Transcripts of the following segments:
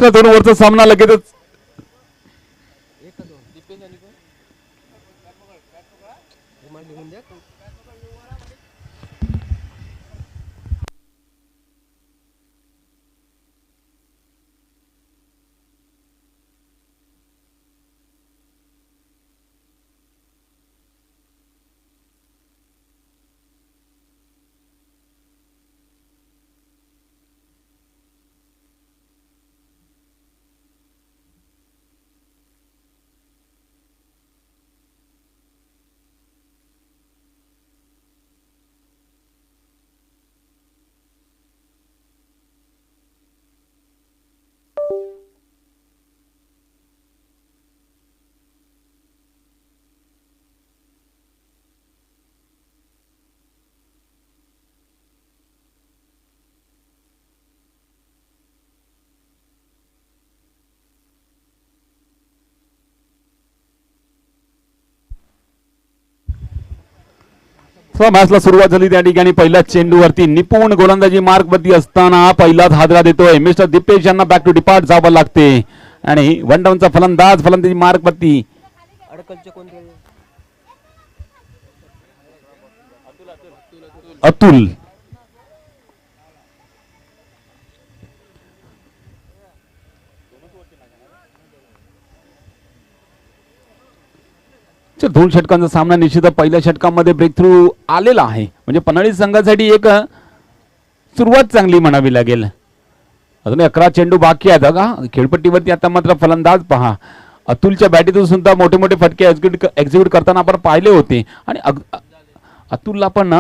दोन ओव्हरचा सामना लगेचच मॅचला सुरुवात झाली. त्या ठिकाणी पहिल्या चेंडूवरती निपुण गोलंदाजी मार्कवरती असताना पहिलाच हादरा देतोय मिस्टर दीपेश यांना बॅक टू डिपार्ट जावं लागते आणि वन डाऊनचा फलंदाजी मार्कवरती अतुल. दोन षटकांचा सामना निश्चित पहिल्या षटकामध्ये ब्रेक थ्रू आलेला आहे. म्हणजे पन्हाळी संघासाठी एक सुरुवात चांगली म्हणावी लागेल. अजून 11 चेंडू बाकी आहेत का खेळपट्टीवरती. आता मात्र फलंदाज पहा अतुलच्या बॅटीतून सुद्धा मोठे मोठे फटके एक्झिक्यूट करताना आपण पाहिले होते आणि अतुलला पण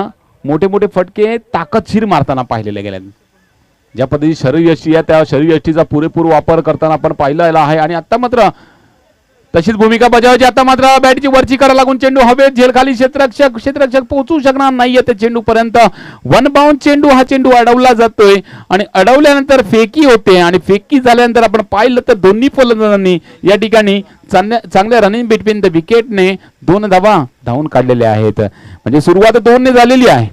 मोठे मोठे फटके ताकदशीर मारताना पाहिलेले गेले. ज्या पद्धती शरीरयष्टी आहे त्या शरीरयष्टीचा पुरेपूर वापर करताना आपण पाहिलेला आहे आणि आता मात्र तशीच भूमिका बजावायची. आता मात्र बॅटची वरची करा लागून चेंडू हवेत झेल खाली क्षेत्ररक्षक पोहोचू शकणार नाहीये त्या चेंडू पर्यंत. वन बाउंड चेंडू हा चेंडू अडवला जातोय आणि अडवल्यानंतर फेकी होते आणि फेकी झाल्यानंतर आपण पाहिलं तर दोन्ही फलंदाजांनी या ठिकाणी चांगल्या रनिंग बिटवीन द विकेटने 2 धावा धावून काढलेले आहेत. म्हणजे सुरुवात 2 ने झालेली आहे.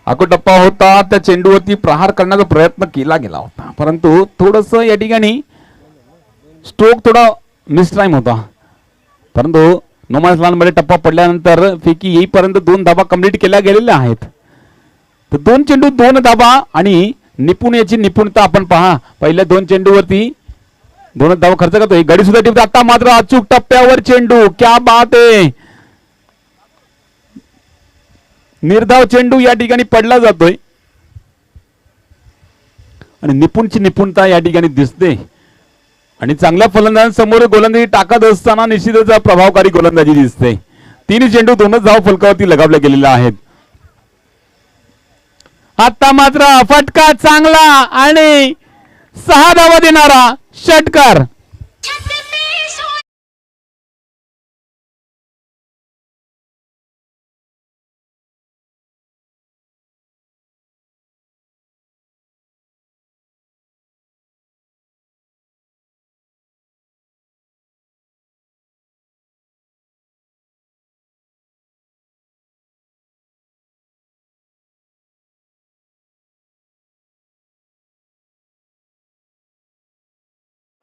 आखो टप्पा होता त्या चेंडूवरती प्रहार करण्याचा प्रयत्न केला गेला होता परंतु थोडस या ठिकाणी स्ट्रोक थोडा मिस टाइम होता. परंतु नोमॅन्स लँडमध्ये टप्पा पडल्यानंतर फेकी येईपर्यंत 2 धाबा कंप्लीट केल्या गेलेल्या आहेत. तर 2 चेंडू 2 धाबा आणि निपुण याची निपुणता आपण पहा. पहिल्या 2 चेंडूवरती 2 धावा खर्च करतोय. गडी सुद्धा टिपतो. आता मात्र अचूक टप्प्यावर चेंडू. क्या बात आहे. निर्धाव चेंडू या ठिकाणी पडला जातोय आणि निपुणची निपुणता या ठिकाणी दिसते आणि चांगल्या फलंदाजांसमोर गोलंदाजी टाकत असताना निश्चितच प्रभावकारी गोलंदाजी दिसते. 3 चेंडू 2च धाव फलकावरती लगावले गेलेले आहेत. आता मात्र फटका चांगला आणि 6 धावा देणारा षटकार.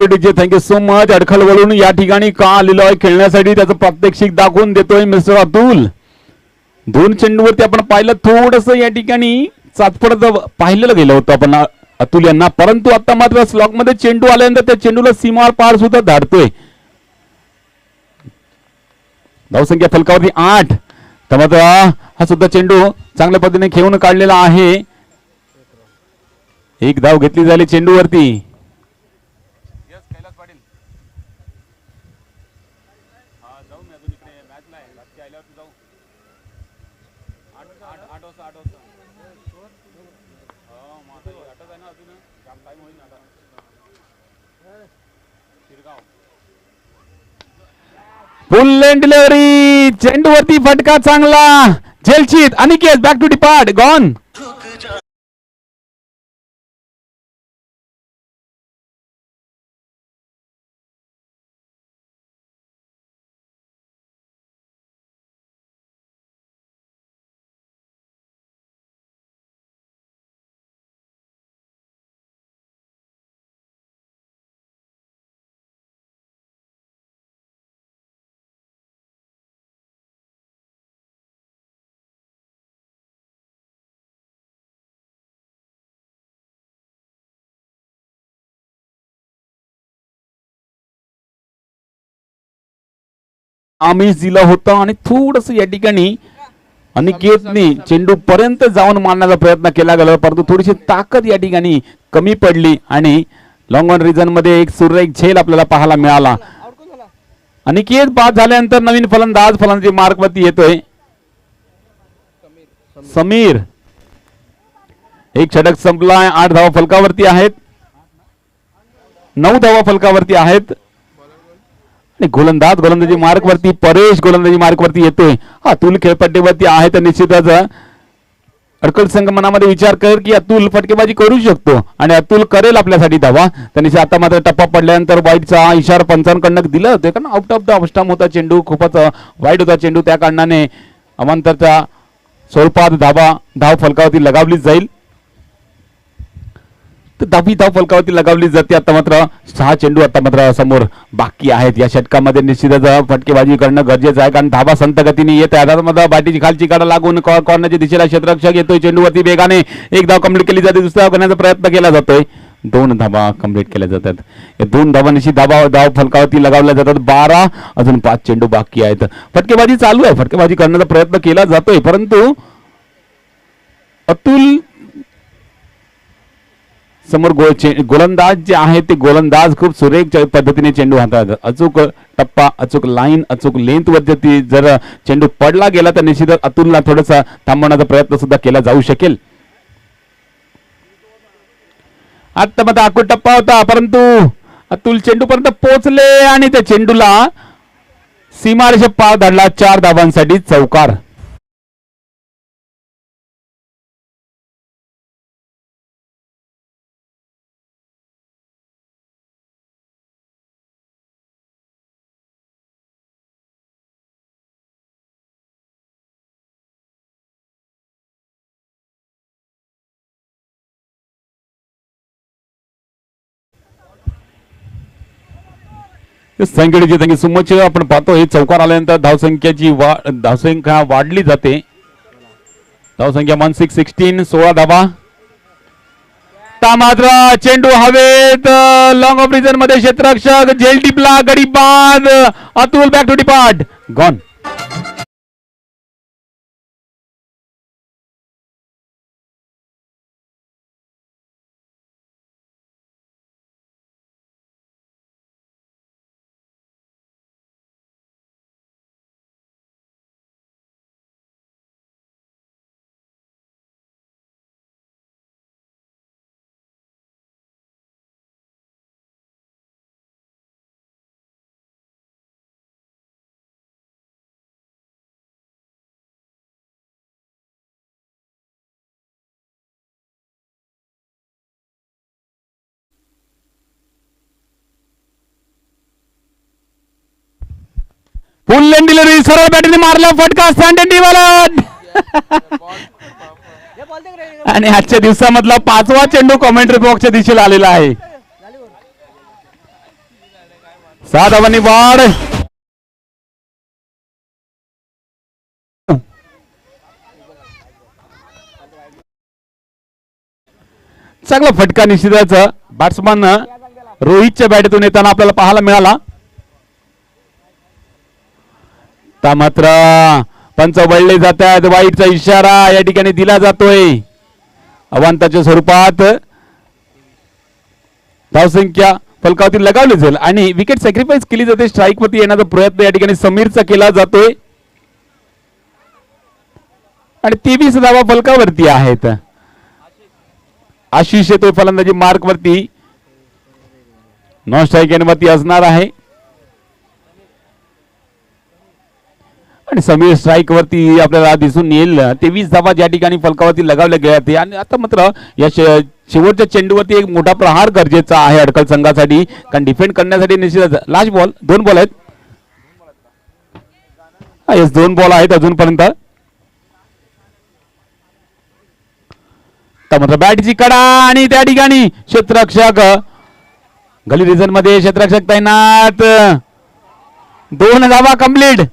Thank you so much. अडखळ वळून या ठिकाणी का आलेलो आहे खेळण्यासाठी त्याचं प्रात्यक्षिक दाखवून देतोय मिस्टर अतुल. 2 चेंडूवरती आपण पाहिलं थोडस या ठिकाणी चाचपडत पाहिलेलं गेलं होतं आपण अतुल यांना. परंतु आता मात्र स्लॉक मध्ये चेंडू आल्यानंतर त्या चेंडूला सीमार पार सुद्धा धाडतोय. धावसंख्या फलकावरती 8. तर मात्र हा सुद्धा चेंडू चांगल्या पद्धतीने खेळून काढलेला आहे. 1 धाव घेतली झाली चेंडूवरती. फुल लेन डिलिव्हरी. चेंडूवरती फटका चांगला. झेलचित Aniket back to depart gone. आमिष दिलं होतं आणि थोडस या ठिकाणी अनिकेतने चेंडू पर्यंत जाऊन मारण्याचा प्रयत्न केला गेला, परंतु थोडीशी ताकद या ठिकाणी कमी पडली आणि लॉंग ऑन रिजन मध्ये एक सुरेख झेल आपल्याला पाहायला मिळाला. अनिकेत बाद झाल्यानंतर नवीन फलंदाजी मार्कवरती येतोय समीर. एक षटक संपलाय, 8 धावा फलकावरती आहेत, 9 धावा फलकावरती आहेत. गोलंदाजी मार्कवरती परेश गोलंदाजी मार्कवरती येतोय. अतुल खेळपट्टीवरती आहे तर निश्चितच अडकल संघ मनामध्ये विचार कर की अतुल फटकेबाजी करू शकतो आणि अतुल करेल आपल्यासाठी धावा. त्यांनी आता मात्र टप्पा पडल्यानंतर वाईटचा इशारा पंचांकडनं दिला होता, कारण out of the off stump होता चेंडू, खूपच वाईट होता चेंडू, त्या कारणाने अमांतरच्या स्वरूपात धाव फलकावरती लगावली जाईल. तर 10वी धाव फलकावरती लगावली जाते. आता मात्र 6 चेंडू आता मात्र समोर बाकी आहेत. या षटकामध्ये निश्चितच फटकेबाजी करणं गरजेचं आहे, कारण धावा संत गतीने येत आहे. आता मात्र बॅटीची खालची कडा लागून कॉर्नरच्या दिशेला क्षेत्ररक्षक येतोय, चेंडूवरती वेगाने एक धाव कंप्लीट केली जाते, दुसरा धाव करण्याचा प्रयत्न केला जातोय. 2 धावा कंप्लीट केल्या जातात. या 2 धावा निश्चित धाव फलकावरती लगावल्या जातात. 12 अजून 5 चेंडू बाकी आहेत. फटकेबाजी चालू आहे, फटकेबाजी करण्याचा प्रयत्न केला जातोय, परंतु अतुल समोर गोलंदाज जे आहे ते गोलंदाज खूप सुरेख पद्धतीने चेंडू हाताळतात. अचूक टप्पा, अचूक लाईन, अचूक लेंथ वरती जर चेंडू पडला गेला तर निश्चितच अतुलला थोडासा थांबवण्याचा प्रयत्न सुद्धा केला जाऊ शकेल. आता मध्ये आखूड टप्पा होता, परंतु अतुल चेंडू पर्यंत पोहोचले आणि त्या चेंडूला सीमारेषा पार धाडला. 4 धावांसाठी चौकार. संख्येची सुमोच आपण पाहतो, हे चौकार आल्यानंतर धावसंख्या वाढली जाते. धावसंख्या 16 16 धावा. मात्र चेंडू हवेत, लॉंग ऑफ रिजन मध्ये क्षेत्ररक्षक झेल टिपला, गडी बाद. Atul back to depart, gone. Full lane delivery, सरळ बॅटरी मारला फटका, स्टँड आणि आजच्या दिवसामधला 5वा चेंडू कॉमेंट्री बॉक्सच्या दिशेला आलेला आहे. 6 धावांनी वाढ. चांगला फटका निश्चितच बॅट्समन रोहितच्या बॅटीतून येताना आपल्याला पाहायला मिळाला. मात्र पंच वळले जातात, वाईटचा इशारा या ठिकाणी दिला जातोय. अवांताच्या स्वरूपात धावसंख्या फलकावरती लगावली जाईल आणि विकेट सॅक्रिफाईस केली जाते. स्ट्राईक वरती येण्याचा प्रयत्न या ठिकाणी समीरचा केला जातोय आणि 23 धावा फलकावरती आहेत. आशिष येतोय फलंदाजी मार्क वरती, नॉन स्ट्राईक वरती असणार आहे आणि समीर स्ट्राईक वरती आपल्याला दिसून येईल. 23 धावा ज्या ठिकाणी फलकावरती लगावल्या गेल्या आणि आता मात्र या शेवटच्या चेंडूवरती एक मोठा प्रहार गरजेचा आहे अडकल संघासाठी, कारण डिफेंड करण्यासाठी निश्चितच. लास्ट बॉल, 2 बॉल आहेत. येस, 2 बॉल आहेत अजूनपर्यंत. मात्र बॅटची कडा आणि त्या ठिकाणी क्षेत्ररक्षक गली रिजन मध्ये क्षेत्ररक्षक तैनात. 2 धावा कंप्लीट.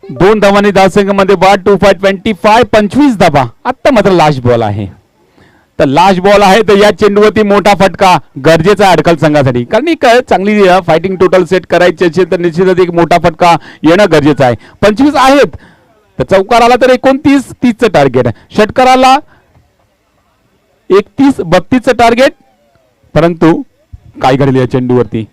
दोन धावांनी धावसंख्येमध्ये 25 25 धावा. आता मात्र लास्ट बॉल आहे. तर लास्ट बॉल आहे, तर या चेंडूवरती मोठा फटका गरजेचा आहे अडकल संघासाठी, कारण एक चांगली फायटिंग टोटल सेट करायची असेल तर निश्चितच एक मोठा फटका येणं गरजेचं आहे. 25 आहेत, तर चौकाराला तर 29 30चं टार्गेट आहे, षटकाराला 31 32चं टार्गेट. परंतु काय घडलं या चेंडूवरती,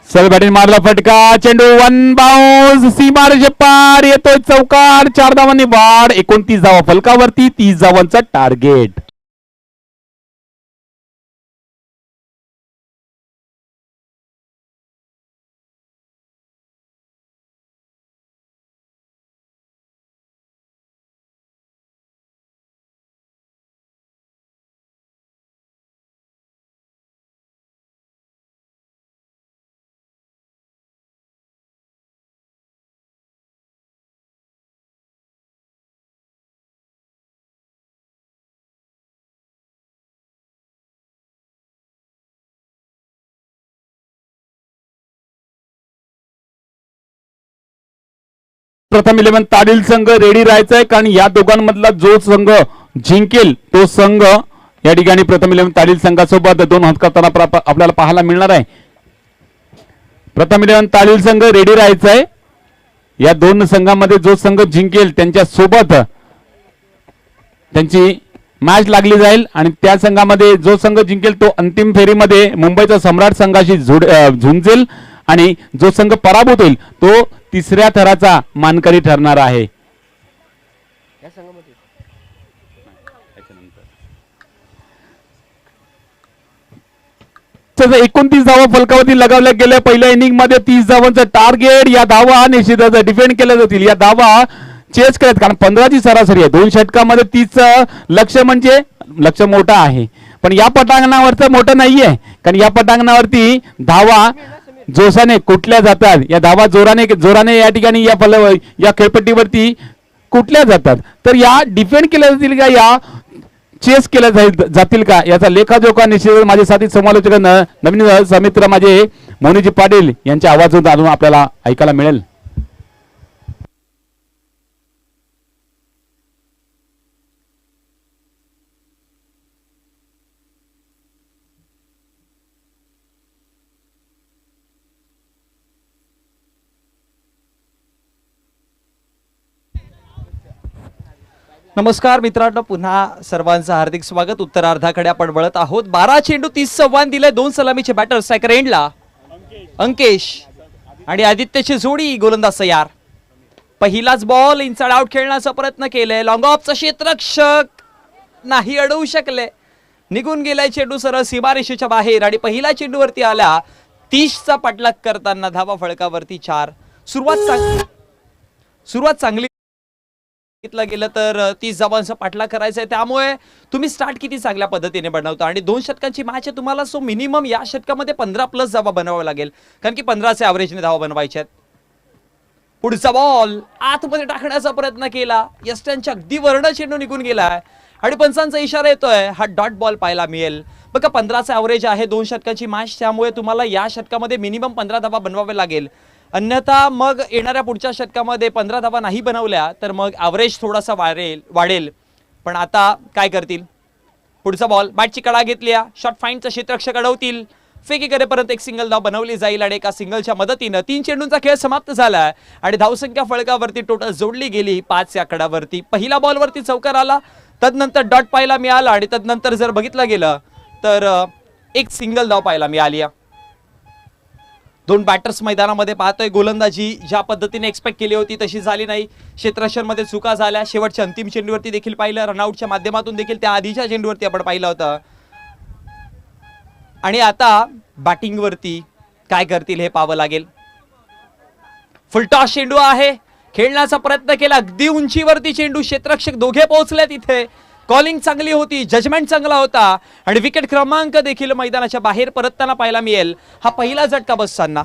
सल बॅटिंग मारला फटका, चेंडू वन बाउन्स, सीमारेषे पार येतोय चौकार, 4 धावांनी वाढ, 29 धावा फलकावरती, 30 धावांचा टार्गेट. प्रथम 11 ताडील संघ रेडी राहायचा आहे, कारण या दोघांमधला जो संघ जिंकेल तो संघ या ठिकाणी प्रथम 11 ताडील संघासोबत 2 हात करताना आपल्याला पाहायला मिळणार आहे. प्रथम 11 ताडील संघ रेडी राहायचा आहे, या दोन संघामध्ये जो संघ जिंकेल त्यांच्या सोबत त्यांची मॅच लागली जाईल, आणि त्या संघामध्ये जो संघ जिंकेल तो अंतिम फेरीमध्ये मुंबईचा सम्राट संघाशी झुंजेल, आणि जो संघ पराभूत होईल तो तिसऱ्या थराचा मानकरी ठरणार आहे. 29 धावा फलकावरती लगावल्या गेल्या पहिल्या इनिंग मध्ये, 30 धावांचं टार्गेट. या धावा निश्चितच डिफेंड केल्या जातील, या धावा चेस करत, कारण 15ची सरासरी आहे, 2 षटकामध्ये 30चं लक्ष म्हणजे लक्ष मोठं आहे, पण या पटांगणावरचं मोठं नाहीये, कारण या पटांगणावरती धावा जोशाने कुठल्या जातात, या धावा जोराने या ठिकाणी या खेळपट्टीवरती कुठल्या जातात, तर या डिफेंड केल्या जातील का, या चेस केल्या जातील का, याचा लेखाजोखा निश्चित माझे साथी समालोचक नवीन समित्र माझे मोनीजी पाटील यांच्या आवाजातून आपल्याला ऐकायला मिळेल. नमस्कार मित्रांनो, पुन्हा सर्वांचं हार्दिक स्वागत. उत्तरार्धाकडे आपण वळत आहोत. 12 चेंडू 30 आव्हान दिले, 2 सलामीचे बॅटर सायकर एंडला अंकेश आणि आदित्यची जोडी गोलंदाज तयार. पहिलाच बॉल इनसाइड आउट खेळण्याचा प्रयत्न केलाय, लॉंग ऑफचा क्षेत्ररक्षक नाही अडवू शकले, निघून गेलाय चेंडू सरळ सीमारेषेच्या बाहेर, आणि पहिल्या चेंडूवरती आला 30चा पाठलाग करताना धावा फळकावरती 4. सुरुवात चांगली घेतलं गेलं तर 30 धावांचा पाठलाग करायचा आहे, त्यामुळे तुम्ही स्टार्ट किती चांगल्या पद्धतीने बनवता, आणि 2 षटकांची मॅच आहे तुम्हाला, सो मिनिमम या षटकामध्ये 15+ धावा बनवाव्या लागेल, कारण की 15चे ॲव्हरेजने धावा बनवायच्या आहेत. पुढचा बॉल आतमध्ये टाकण्याचा प्रयत्न केला, यस्टनच्या अगदी वर्ण चेंडू निघून गेलाय, आणि पंचांचा इशारा येतोय, हा डॉट बॉल पाहायला मिळेल. बघा 15चा ॲव्हरेज आहे 2 षटकांची मॅच, त्यामुळे तुम्हाला या षटकामध्ये मिनिमम 15 धावा बनवाव्या लागेल, अन्यथा मग येणाऱ्या पुढच्या षटकामध्ये 15 धावा नाही बनवल्या तर मग ॲव्हरेज थोडासा वाढेल. पण आता काय करतील. पुढचा बॉल बॅटची कडा घेतली, शॉट फाईनचा क्षेत्ररक्षक अडवतील, फेकी करेपर्यंत एक सिंगल धाव बनवली जाईल, आणि एका सिंगलच्या मदतीनं 3 चेंडूंचा खेळ समाप्त झाला, आणि धावसंख्या फळकावरती टोटल जोडली गेली 5 या कडावरती. पहिल्या बॉलवरती चौकार आला, तदनंतर डॉट पाहायला मिळाला, आणि तदनंतर जर बघितलं गेलं तर एक सिंगल धाव पाहायला मिळाली. 2 बॅटर्स मैदानामध्ये पाहतोय, गोलंदाजी ज्या पद्धतीने एक्सपेक्ट केली होती तशी झाली नाही, क्षेत्ररक्षणामध्ये चुका झाल्या, शेवटच्या अंतिम चेंडूवरती देखील पाहिलं, रनआउटच्या माध्यमातून देखील त्या आधीच्या चेंडूवरती आपण पाहिलं होतं. आणि आता बॅटिंगवरती काय करतील हे पाहावं लागेल. फुलटॉस चेंडू आहे, खेळण्याचा प्रयत्न केला, अगदी उंचीवरती चेंडू, क्षेत्ररक्षक दोघे पोहोचले तिथे, कॉलिंग चांगली होती, जजमेंट चांगला होता, आणि विकेट क्रमांक देखील मैदानाच्या बाहेर परतताना पाहायला मिळेल. हा पहिला झटका बसताना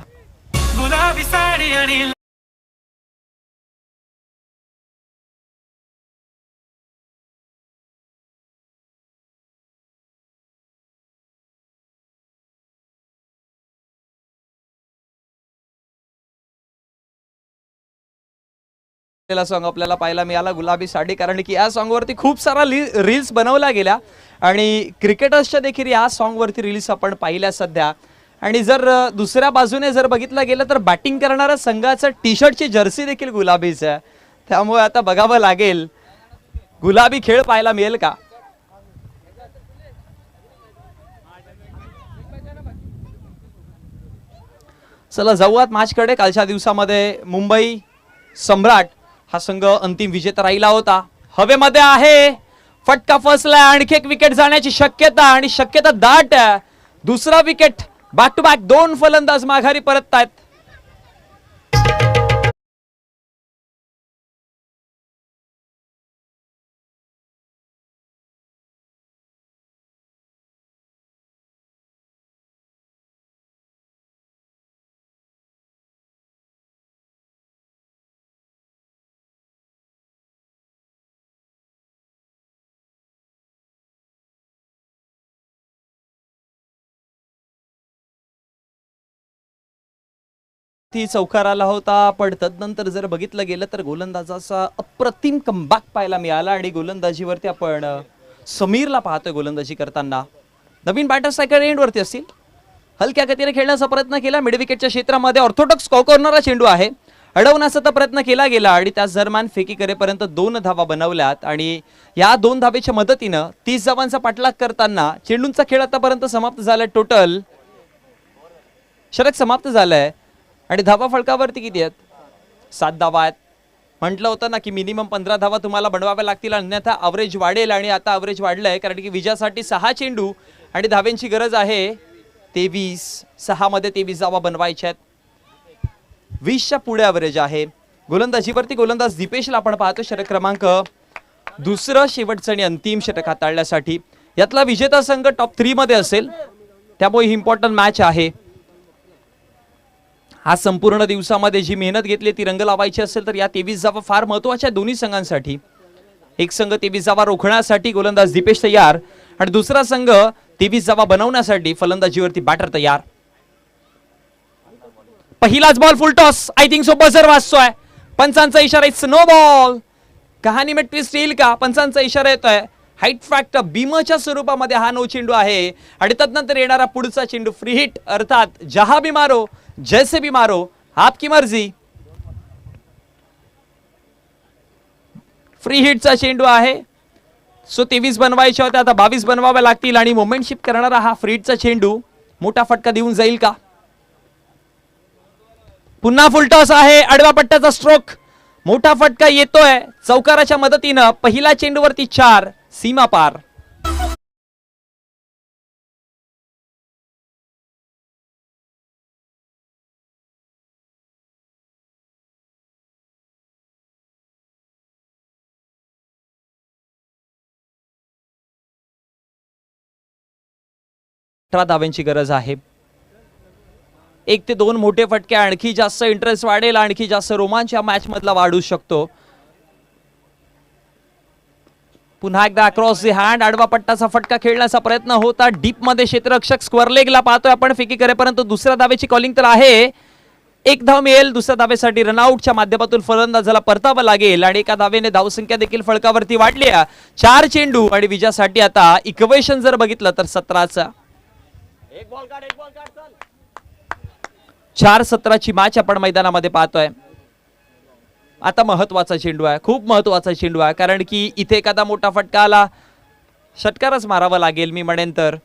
सॉन्ग आपल्याला पाहायला मिळाला गुलाबी साडी, कारण की या सॉन्ग वरती खूप सारा रील्स बनवल्या गेल्या आणि क्रिकेटर्सच्या देखील या सॉन्ग वरती रील्स आपण पाहिल्या सध्या. आणि जर दुसऱ्या बाजूने जर बघितलं गेलं तर बॅटिंग करणाऱ्या संघाचं टी शर्टची जर्सी देखील गुलाबीच आहे. त्यामुळे आता बघावं लागेल गुलाबी खेळ पाहायला मिळेल का. चला जाऊयात मॅचकडे. कालच्या दिवसामध्ये मुंबई सम्राट हा संघ अंतिम विजेता राहिला होता. हवेमध्ये आहे, फटका फसलाय, आणखी एक विकेट जाण्याची शक्यता आणि शक्यता दाट आहे. दुसरा विकेट, बॅक टू बॅक 2 फलंदाज माघारी परततायत. ती चौकार आला होता, पण तदनंतर जर बघितलं गेलं तर गोलंदाजाचा अप्रतिम कमबॅक पाहायला मिळाला आणि गोलंदाजीवरती आपण समीरला पाहतोय गोलंदाजी करताना. नवीन बॅटर सायकल एंड वरती असतील, हलक्या गतीने खेळण्याचा प्रयत्न केला. मिड विकेटच्या क्षेत्रामध्ये ऑर्थोडॉक्स कॉर्नरचा चेंडू आहे, अडवण्याचा प्रयत्न केला गेला आणि त्याच दरम्यान फेकी करेपर्यंत 2 धावा बनवल्यात आणि या 2 धावेच्या मदतीनं 30 धावांचा पाठलाग करताना चेंडूंचा खेळ आतापर्यंत समाप्त झालाय. टोटल षटक समाप्त झालंय आणि धावा फलकावरती किती आहेत? 7 धावा आहेत. म्हटलं होतं ना की मिनिमम 15 धावा तुम्हाला बनवाव्या लागतील, अन्यथा अवरेज वाढेल आणि आता अवरेज वाढलंय, कारण की विजयासाठी 6 चेंडू आणि धाव्यांची गरज आहे 23. 6 मध्ये 23 धावा बनवायच्या आहेत. 20च्या पुढे अवरेज आहे. गोलंदाजीवरती गोलंदाज दीपेशला आपण पाहतो षटक क्रमांक 2 शेवटचं आणि अंतिम षटक हाताळण्यासाठी. यातला विजेता संघ टॉप 3 मध्ये असेल, त्यामुळे ही इम्पॉर्टंट मॅच आहे. हा संपूर्ण दिवसामध्ये जी मेहनत घेतली ती रंग लावायची असेल तर या 23 धावा फार महत्वाच्या दोन्ही संघांसाठी. एक संघ 23 धावा रोखण्यासाठी गोलंदाज दीपेश तयार आणि दुसरा संघ 23 धावा बनवण्यासाठी फलंदाजीवरती बॅटर तयार. पहिलाच ball full toss, I think so buzzer वाजतोय. पंचांचा इशारा, इट्स नो बॉल. कहाणी में ट्विस्ट येईल का? पंचांचा इशारा येतोय. हाईट फॅक्ट बीमच्या स्वरूपामध्ये हा नो चेंडू आहे आणि तदनंतर येणारा पुढचा चेंडू फ्री हिट, अर्थात जहा भी मारो जैसे भी मारो आपकी मर्जी. फ्री हिटचा चेंडू आहे. सो 23 बनवायचे होते, आता 22 बनवावे लागतील आणि मोमेंटशिप करणारा हा फ्री हिटचा चेंडू मोठा फटका देऊन जाईल का? पुन्हा फुलटॉस आहे, आडव्या पट्ट्याचा स्ट्रोक, मोठा फटका येतोय चौकाराच्या मदतीनं. पहिला चेंडूवरती 4, सीमा पार. धाव्यांची गरज आहे. 1 ते 2 मोठे फटके, आणखी जास्त इंटरेस्ट वाढेल, आणखी जास्त रोमांच या मॅच मधला वाढू शकतो. पुन्हा एकदा अक्रॉस दी हँड, आडवा पट्टाचा फटका खेळण्याचा प्रयत्न होता. डीप मध्ये क्षेत्ररक्षक स्क्वेअर लेगला पाहतोय आपण. फेकी करेपर्यंत दुसऱ्या धावेची कॉलिंग तर आहे. 1 धाव मिळेल. दुसऱ्या धावेसाठी रनआउटच्या माध्यमातून फलंदाजाला परतावं लागेल आणि एका धावेने धावसंख्या देखील फळकावरती वाढली. 4 चेंडू आणि विजयासाठी आता इक्वेशन जर बघितलं तर 17चा 4-17ची मॅच आपण मैदानामध्ये पाहतोय. आता महत्वाचा चेंडू आहे, खूप महत्वाचा चेंडू आहे, कारण की इथे एखादा मोठा फटका आला षटकारच मारावा लागेल मी म्हणेन तर,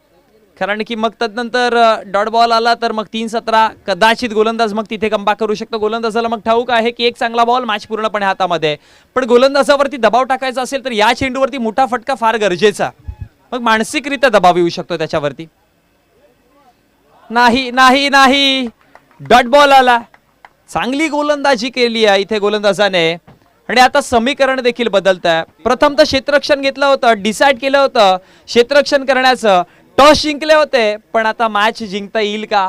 कारण की मग तदनंतर डॉट बॉल आला तर मग 3-17 कदाचित गोलंदाज मग तिथे कमबॅक करू शकतो. गोलंदाजाला मग ठाऊक आहे की एक चांगला बॉल मॅच पूर्णपणे हातामध्ये, पण गोलंदाजावरती दबाव टाकायचा असेल तर या चेंडूवरती मोठा फटका फार गरजेचा. मग मानसिकरित्या दबाव येऊ शकतो त्याच्यावरती. नाही नाही नाही, डॉट बॉल आला. चांगली गोलंदाजी केली आहे इथे गोलंदाजाने आणि आता समीकरण देखील बदलत आहे. प्रथम तर क्षेत्ररक्षण घेतलं होतं, डिसाइड केलं होतं क्षेत्ररक्षण करण्याचं, टॉस जिंकले होते, पण आता मॅच जिंकता येईल का?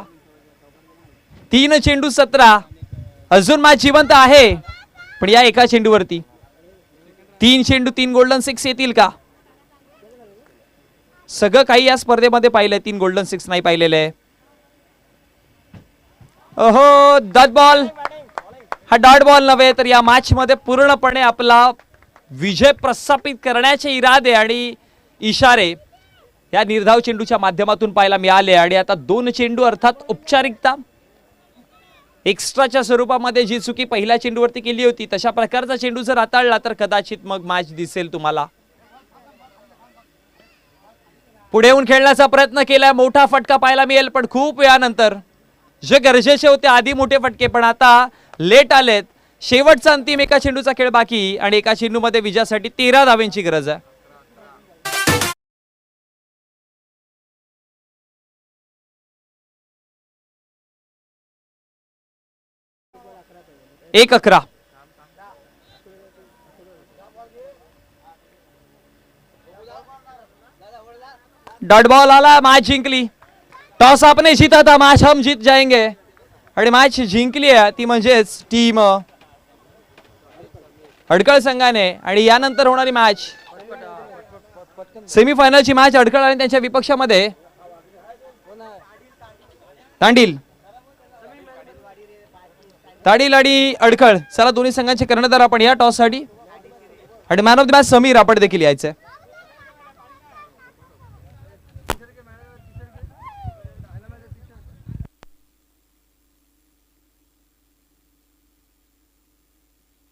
3 चेंडू 17, अजून मॅच जिवंत आहे, पण या एका चेंडूवरती 3 चेंडू 3 गोल्डन 6 येतील का? सगळं काही या स्पर्धेमध्ये पाहिलंय, 3 गोल्डन 6 नाही पाहिलेले. ओहो, डॉट बॉल हा डॉट बॉल नव्हे तर या मॅच मध्ये पूर्णपणे आपला विजय प्रस्थापित करण्याचे इरादे आणि इशारे या निर्धाव चेंडूच्या माध्यमातून पाहायला मिळाले. आणि आता 2 चेंडू अर्थात औपचारिकता एक्स्ट्राच्या स्वरूपामध्ये जी चुकी पहिल्या चेंडूवरती केली होती तशा प्रकारचा चेंडू जर हाताळला तर कदाचित मग मॅच दिसेल तुम्हाला. पुढे येऊन खेळण्याचा प्रयत्न केलाय, मोठा फटका पाहायला मिळेल पण खूप वेळानंतर. जे गरजेचे होते आधी मोठे फटके पण आता लेट आलेत. शेवटचा अंतिम एका चेंडूचा खेळ बाकी आणि एका चेंडूमध्ये विजयासाठी 13 धावांची गरज आहे. एक 11 डॉट बॉल आला, मॅच जिंकली. टॉस आपने जीता था, मॅच हम जीत जाएंगे. आणि मॅच जिंकली आहे ती म्हणजेच टीम अडकळ संघाने. आणि यानंतर होणारी मॅच सेमीफायनलची मॅच अडकळ आणि त्यांच्या विपक्षामध्ये तांडील आणि अडखळ. चला दोन्ही संघांचे कर्णधार आपण या टॉस साठी. आणि man of the match Sameer आपण देखील यायचंय.